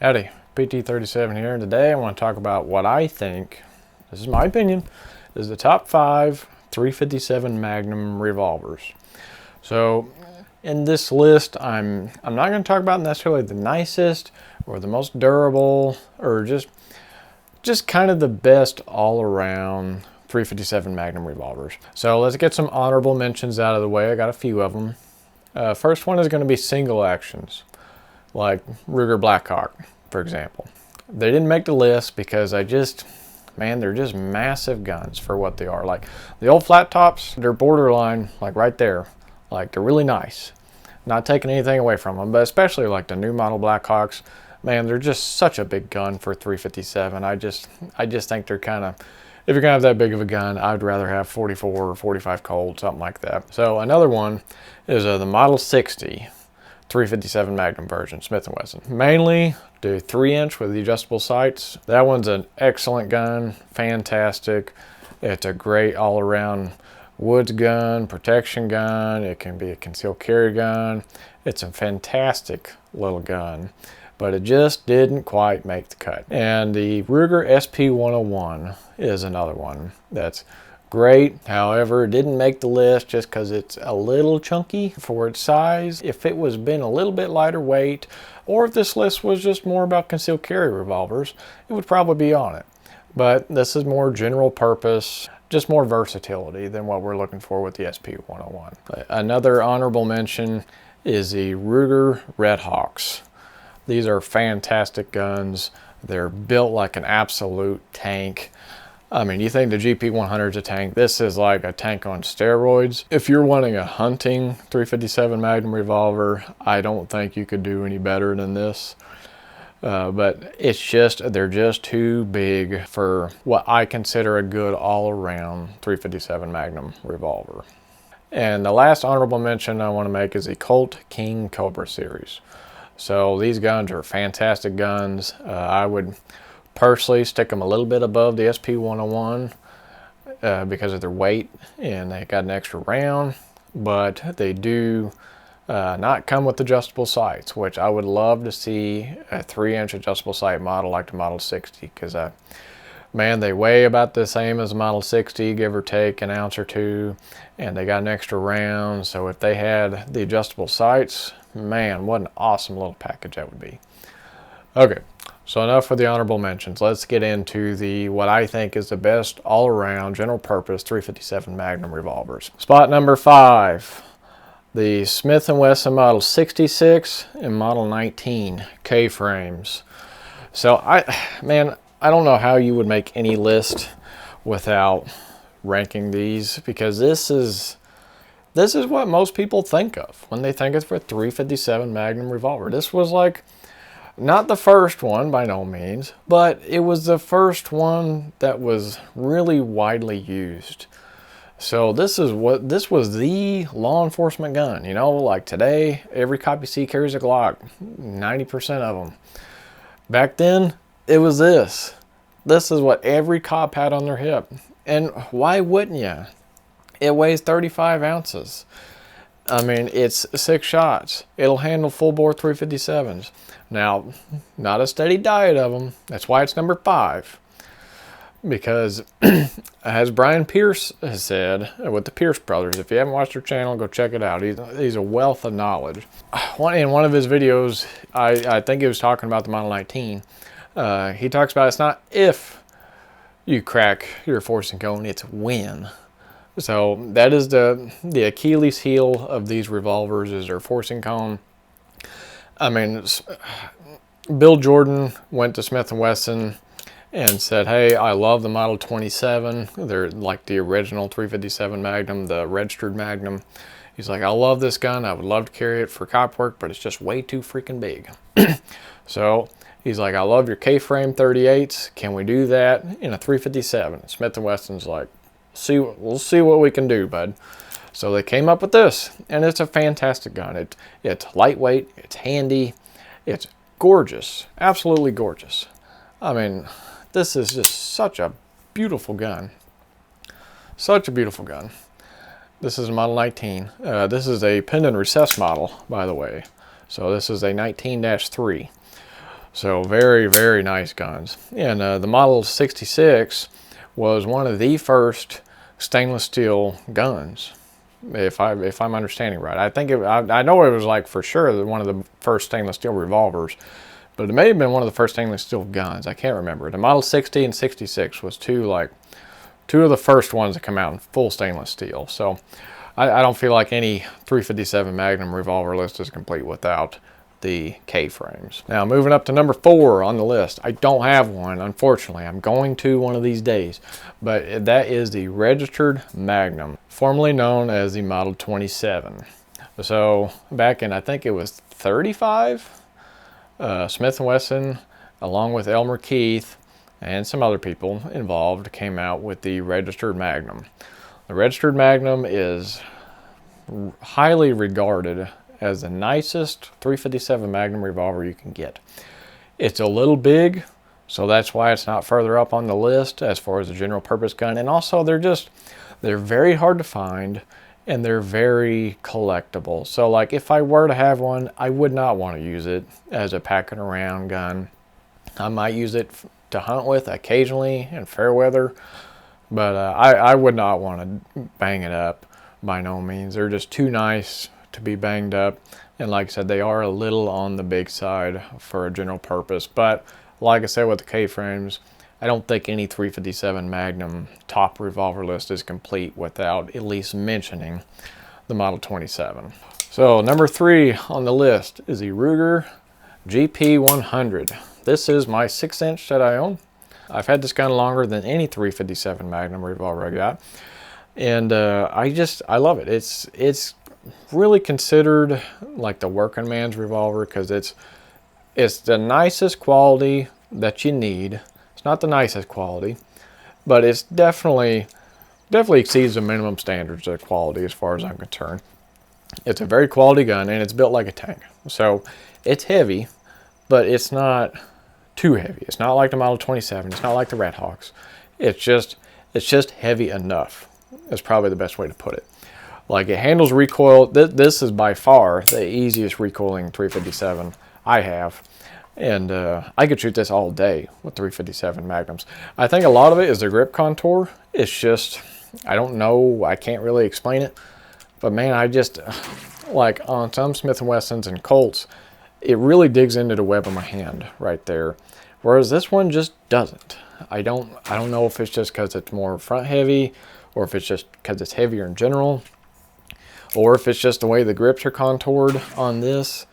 Howdy, PT37 here, and today I want to talk about what I think, this is my opinion, is the top 5 357 Magnum revolvers. So in this list, I'm not going to talk about necessarily the nicest or the most durable or just kind of the best all around 357 Magnum revolvers. So let's get some honorable mentions out of the way. I got a few of them. First one is going to be single actions, like Ruger Blackhawk, for example. They didn't make the list because they're just massive guns for what they are. Like the old flat tops, they're borderline, like right there. Like they're really nice. Not taking anything away from them, but especially like the new model Blackhawks, man, they're just such a big gun for 357. I just think they're kind of, if you're gonna have that big of a gun, I'd rather have 44 or 45 Colt, something like that. So another one is the Model 60 357 Magnum version, Smith & Wesson. Mainly do 3-inch with the adjustable sights. That one's an excellent gun, fantastic. It's a great all-around woods gun, protection gun. It can be a concealed carry gun. It's a fantastic little gun, but it just didn't quite make the cut. And the Ruger SP101 is another one that's great. However, it didn't make the list just because it's a little chunky for its size. If it was been a little bit lighter weight, or if this list was just more about concealed carry revolvers, it would probably be on it. But this is more general purpose, just more versatility than what we're looking for with the SP101. Another honorable mention is the Ruger Red Hawks. These are fantastic guns. They're built like an absolute tank. I mean, you think the GP100 is a tank. This is like a tank on steroids. If you're wanting a hunting 357 Magnum revolver, I don't think you could do any better than this. But they're just too big for what I consider a good all-around 357 Magnum revolver. And the last honorable mention I want to make is the Colt King Cobra series. So these guns are fantastic guns. I would personally stick them a little bit above the SP101 because of their weight, and they got an extra round, but they do not come with adjustable sights, which I would love to see a 3-inch adjustable sight model like the Model 60, because man, they weigh about the same as the Model 60, give or take an ounce or two, and they got an extra round. So if they had the adjustable sights, man, what an awesome little package that would be. Okay, so enough for the honorable mentions. Let's get into what I think is the best all-around general purpose 357 Magnum revolvers. Spot number 5, the Smith & Wesson Model 66 and Model 19 K-frames. So I don't know how you would make any list without ranking these, because this is what most people think of when they think of a 357 Magnum revolver. This was like, not the first one by no means, but it was the first one that was really widely used. So this was the law enforcement gun. You know, like today, every cop you see carries a Glock, 90% of them. Back then, it was this. This is what every cop had on their hip. And why wouldn't you? It weighs 35 ounces. I mean, it's 6 shots. It'll handle full bore 357s. Now, not a steady diet of them. That's why it's number 5. Because, as Brian Pierce has said, with the Pierce brothers, if you haven't watched their channel, go check it out. He's a wealth of knowledge. In one of his videos, I think he was talking about the Model 19. He talks about it's not if you crack your forcing cone, it's when. So that is the Achilles heel of these revolvers, is their forcing cone. I mean, Bill Jordan went to Smith & Wesson and said, hey, I love the Model 27. They're like the original 357 Magnum, the registered Magnum. He's like, I love this gun. I would love to carry it for cop work, but it's just way too freaking big. So he's like, I love your K-frame 38s. Can we do that in a 357? Smith & Wesson's like, we'll see what we can do, bud. So they came up with this, and it's a fantastic gun. It's lightweight, it's handy, it's gorgeous, absolutely gorgeous. I mean, this is just such a beautiful gun. Such a beautiful gun. This is a Model 19. This is a pendant recess model, by the way. So this is a 19-3. So very, very nice guns. And the Model 66 was one of the first stainless steel guns, if I'm understanding right. I think I know it was like for sure one of the first stainless steel revolvers, but it may have been one of the first stainless steel guns. I can't remember. The Model 60 and 66 was two of the first ones to come out in full stainless steel. So I don't feel like any 357 Magnum revolver list is complete without the K-frames. Now moving up to number 4 on the list. I don't have one, unfortunately. I'm going to one of these days, but that is the registered Magnum, formerly known as the Model 27. So back in, I think it was 35, Smith & Wesson, along with Elmer Keith and some other people involved, came out with the registered Magnum. The registered Magnum is highly regarded as the nicest 357 Magnum revolver you can get. It's a little big, so that's why it's not further up on the list as far as a general purpose gun. And also they're very hard to find and they're very collectible. So like if I were to have one, I would not want to use it as a packing around gun. I might use it to hunt with occasionally in fair weather, but I would not want to bang it up by no means. They're just too nice to be banged up, and like I said, they are a little on the big side for a general purpose. But like I said with the K-frames, I don't think any 357 Magnum top revolver list is complete without at least mentioning the Model 27. So number 3 on the list is the Ruger GP100. This is my 6-inch that I own. I've had this gun longer than any 357 Magnum revolver I got, and I love it. It's really considered like the working man's revolver because it's the nicest quality that you need. It's not the nicest quality, but it's definitely exceeds the minimum standards of quality as far as I'm concerned. It's a very quality gun and it's built like a tank. So it's heavy, but it's not too heavy. It's not like the Model 27. It's not like the Red Hawks. It's just heavy enough. That's probably the best way to put it. Like it handles recoil. This is by far the easiest recoiling 357 I have. And I could shoot this all day with 357 Magnums. I think a lot of it is the grip contour. It's just, I don't know, I can't really explain it. But man, I just, like on some Smith & Wessons and Colts, it really digs into the web of my hand right there. Whereas this one just doesn't. I don't know if it's just because it's more front heavy, or if it's just because it's heavier in general, or if it's just the way the grips are contoured on this.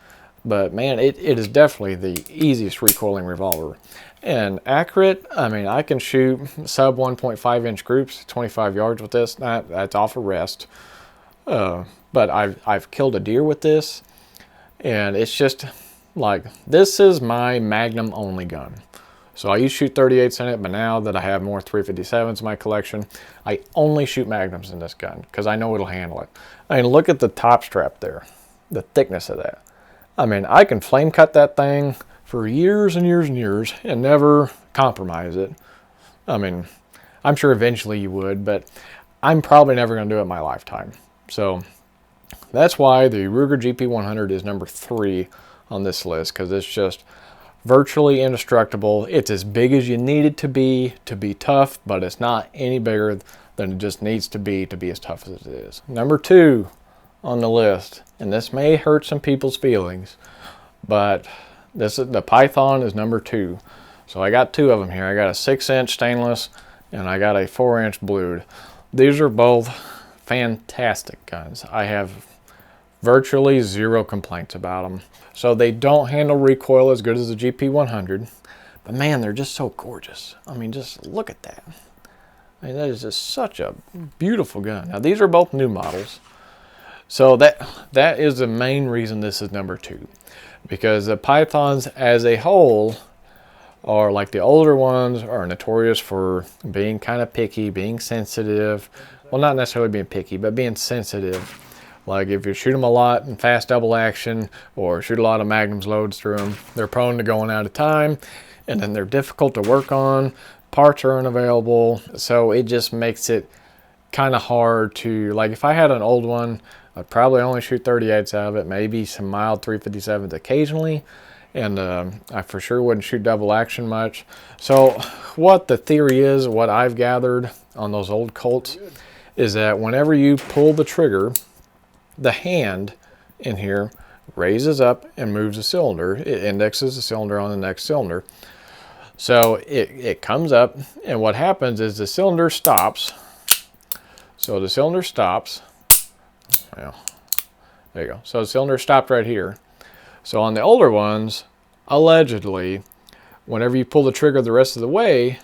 But man, it is definitely the easiest recoiling revolver. And accurate, I mean, I can shoot sub 1.5 inch groups, 25 yards with this. That's off a rest. But I've killed a deer with this, and it's just like, this is my Magnum only gun. So I used to shoot 38s in it, but now that I have more 357s in my collection, I only shoot Magnums in this gun because I know it'll handle it. I mean, look at the top strap there, the thickness of that. I mean, I can flame cut that thing for years and years and years and never compromise it. I mean, I'm sure eventually you would, but I'm probably never going to do it in my lifetime. So that's why the Ruger GP100 is number 3 on this list, because it's just virtually indestructible. It's as big as you need it to be tough, but it's not any bigger than it just needs to be as tough as it is. Number 2 on the list, and this may hurt some people's feelings, but the Python is number 2. So I got 2 of them here. I got a 6-inch stainless and I got a 4-inch blued. These are both fantastic guns. I have virtually zero complaints about them. So they don't handle recoil as good as the GP100, but man, they're just so gorgeous. I mean, just look at that. I mean, that is just such a beautiful gun. Now, these are both new models. So that is the main reason this is number 2, because the Pythons as a whole are like the older ones are notorious for being kind of picky, being sensitive. Well, not necessarily being picky, but being sensitive. Like if you shoot them a lot in fast double action or shoot a lot of Magnums loads through them, they're prone to going out of time, and then they're difficult to work on. Parts are unavailable, so it just makes it kind of hard to, like if I had an old one, I'd probably only shoot 38s out of it, maybe some mild 357s occasionally, and I for sure wouldn't shoot double action much. So what the theory is, what I've gathered on those old Colts, is that whenever you pull the trigger, the hand in here raises up and moves the cylinder. It indexes the cylinder on the next cylinder. So it comes up, and what happens is the cylinder stops. So the cylinder stops. Well, there you go. So the cylinder stopped right here. So on the older ones, allegedly, whenever you pull the trigger the rest of the way,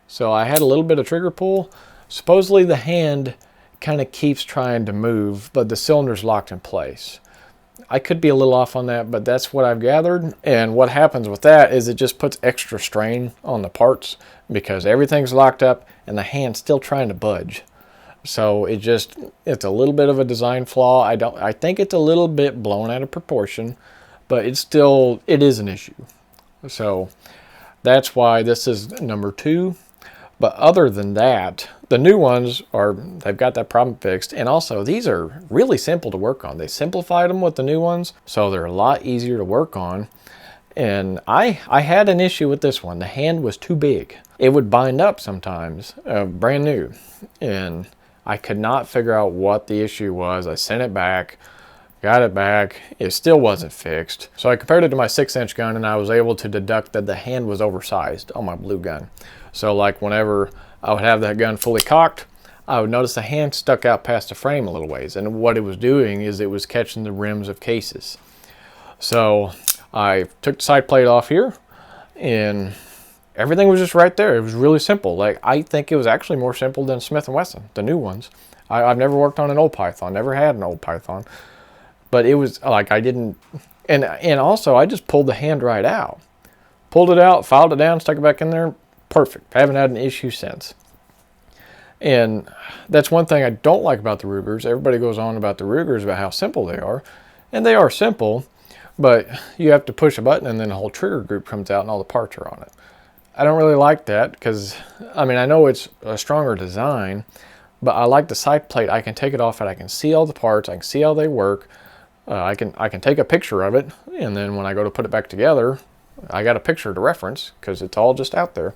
so I had a little bit of trigger pull, supposedly the hand kind of keeps trying to move, but the cylinder's locked in place. I could be a little off on that, but that's what I've gathered. And what happens with that is it just puts extra strain on the parts because everything's locked up and the hand's still trying to budge. So it's a little bit of a design flaw. I think it's a little bit blown out of proportion, but it is an issue. So that's why this is number 2. But other than that, the new ones they've got that problem fixed. And also, these are really simple to work on. They simplified them with the new ones, so they're a lot easier to work on. And I had an issue with this one. The hand was too big. It would bind up sometimes, brand new. And I could not figure out what the issue was. I sent it back, got it back. It still wasn't fixed. So I compared it to my 6-inch gun, and I was able to deduct that the hand was oversized on my blue gun. So like whenever I would have that gun fully cocked, I would notice the hand stuck out past the frame a little ways. And what it was doing is it was catching the rims of cases. So I took the side plate off here, and everything was just right there. It was really simple. Like, I think it was actually more simple than Smith & Wesson, the new ones. I've never worked on an old Python, never had an old Python. But it was like I didn't, and also I just pulled the hand right out. Pulled it out, filed it down, stuck it back in there. Perfect. I haven't had an issue since. And that's one thing I don't like about the Rugers. Everybody goes on about the Rugers, about how simple they are. And they are simple, but you have to push a button and then the whole trigger group comes out and all the parts are on it. I don't really like that because, I mean, I know it's a stronger design, but I like the side plate. I can take it off and I can see all the parts. I can see how they work. I can take a picture of it, and then when I go to put it back together, I got a picture to reference because it's all just out there.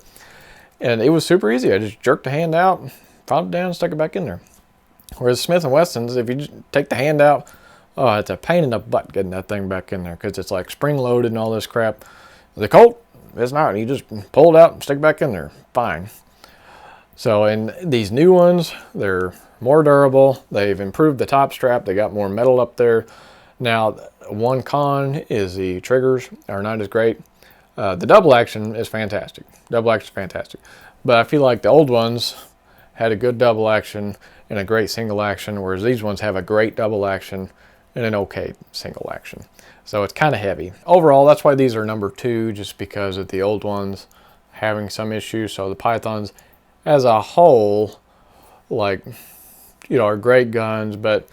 And it was super easy. I just jerked the hand out, filed it down, and stuck it back in there. Whereas Smith & Wesson's, if you just take the hand out, oh, it's a pain in the butt getting that thing back in there because it's like spring loaded and all this crap. The Colt, it's not. You just pull it out and stick it back in there. Fine. So, and these new ones, they're more durable. They've improved the top strap. They got more metal up there. Now, one con is the triggers are not as great. The double action is fantastic. Double action is fantastic. But I feel like the old ones had a good double action and a great single action, whereas these ones have a great double action and an okay single action. So it's kind of heavy. Overall, that's why these are number 2, just because of the old ones having some issues. So the Pythons as a whole, like, you know, are great guns, but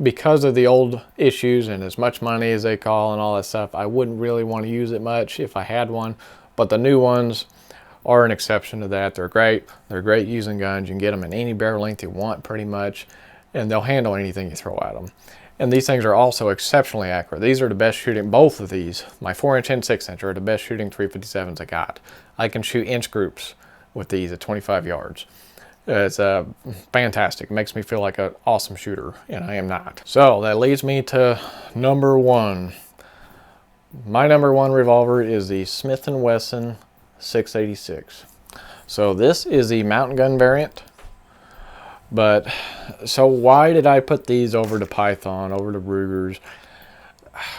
because of the old issues and as much money as they call and all that stuff, I wouldn't really want to use it much if I had one. But the new ones are an exception to that. They're great. They're great using guns. You can get them in any barrel length you want pretty much, and they'll handle anything you throw at them. And these things are also exceptionally accurate. These are the best shooting, both of these, my 4-inch and 6-inch are the best shooting 357s I got. I can shoot inch groups with these at 25 yards. It's fantastic. It makes me feel like an awesome shooter, and I am not. So that leads me to number 1. My number 1 revolver is the Smith & Wesson 686. So this is the mountain gun variant. But so why did I put these over the Python, over the Rugers?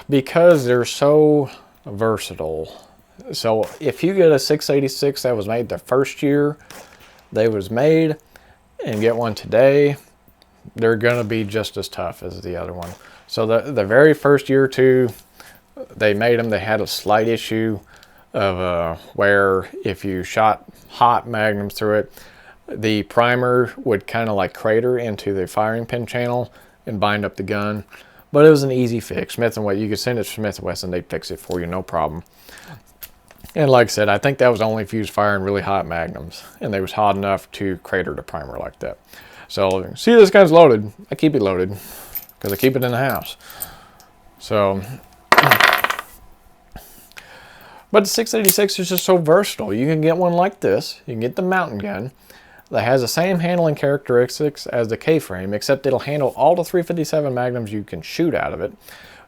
Because they're so versatile. So if you get a 686 that was made the first year they was made and get one today, they're gonna be just as tough as the other one. So the very first year or two they made them, they had a slight issue of where if you shot hot magnums through it, the primer would kind of like crater into the firing pin channel and bind up the gun. But it was an easy fix. Smith & Wesson, you could send it to Smith & Wesson, they'd fix it for you, no problem. And like I said, I think that was only if you was firing really hot magnums and they was hot enough to crater the primer like that. So, see, this gun's loaded. I keep it loaded because I keep it in the house. So, But the 686 is just so versatile. You can get one like this. You can get the mountain gun that has the same handling characteristics as the K-frame, except it'll handle all the 357 Magnums you can shoot out of it.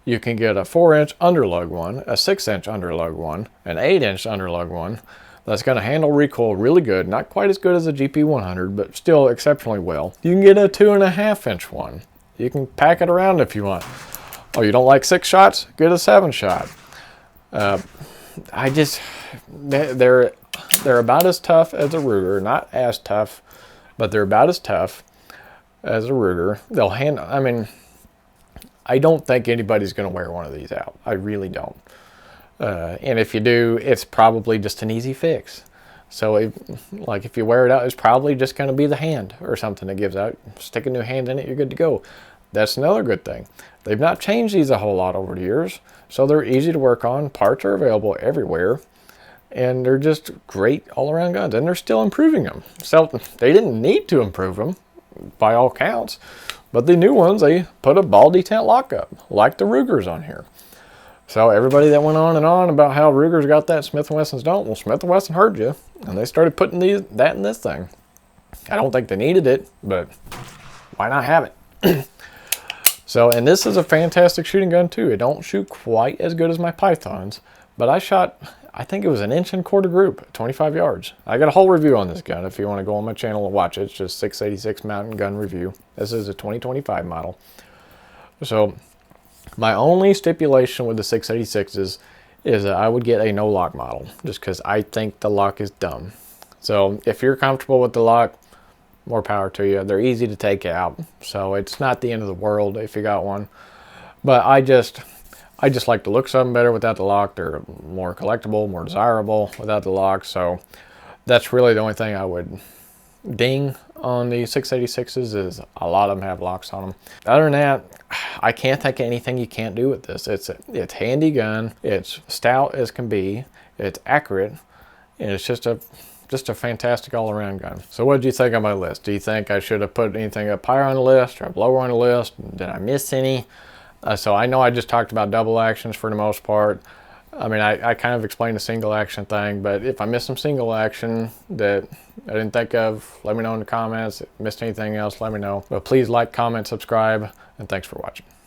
You can get a 4-inch underlug one, a 6-inch underlug one, an 8-inch underlug one that's going to handle recoil really good. Not quite as good as a GP100, but still exceptionally well. You can get a 2.5-inch one. You can pack it around if you want. Oh, you don't like 6 shots? Get a 7-shot. They're about as tough as a Ruger. Not as tough, but they're about as tough as a Ruger. They'll handle, I mean, I don't think anybody's going to wear one of these out. I really don't. And if you do, it's probably just an easy fix. So if you wear it out, it's probably just going to be the hand or something that gives out. Stick a new hand in it, you're good to go. That's another good thing. They've not changed these a whole lot over the years, so they're easy to work on. Parts are available everywhere, and they're just great all-around guns, and they're still improving them. So they didn't need to improve them by all counts, but the new ones, they put a ball detent lockup, like the Rugers on here. So everybody that went on and on about how Rugers got that, Smith & Wessons don't, well, Smith & Wesson heard you, and they started putting that in this thing. I don't think they needed it, but why not have it? So, and this is a fantastic shooting gun too. It don't shoot quite as good as my Pythons, but I shot, I think it was 1.25 inch group at 25 yards. I got a whole review on this gun if you want to go on my channel and watch it. It's just 686 mountain gun review. This is a 2025 model. So my only stipulation with the 686s is that I would get a no lock model, just because I think the lock is dumb. So if you're comfortable with the lock, more power to you. They're easy to take out, so it's not the end of the world if you got one. But I just like the looks of them better without the lock. They're more collectible, more desirable without the lock. So that's really the only thing I would ding on the 686s, is a lot of them have locks on them. Other than that, I can't think of anything you can't do with this. It's handy gun. It's stout as can be. It's accurate, and it's just a fantastic all-around gun. So what did you think of my list? Do you think I should have put anything up higher on the list or up lower on the list? Did I miss any? So I know I just talked about double actions for the most part. I mean, I kind of explained the single action thing, but if I missed some single action that I didn't think of, let me know in the comments. If I missed anything else, let me know. But please like, comment, subscribe, and thanks for watching.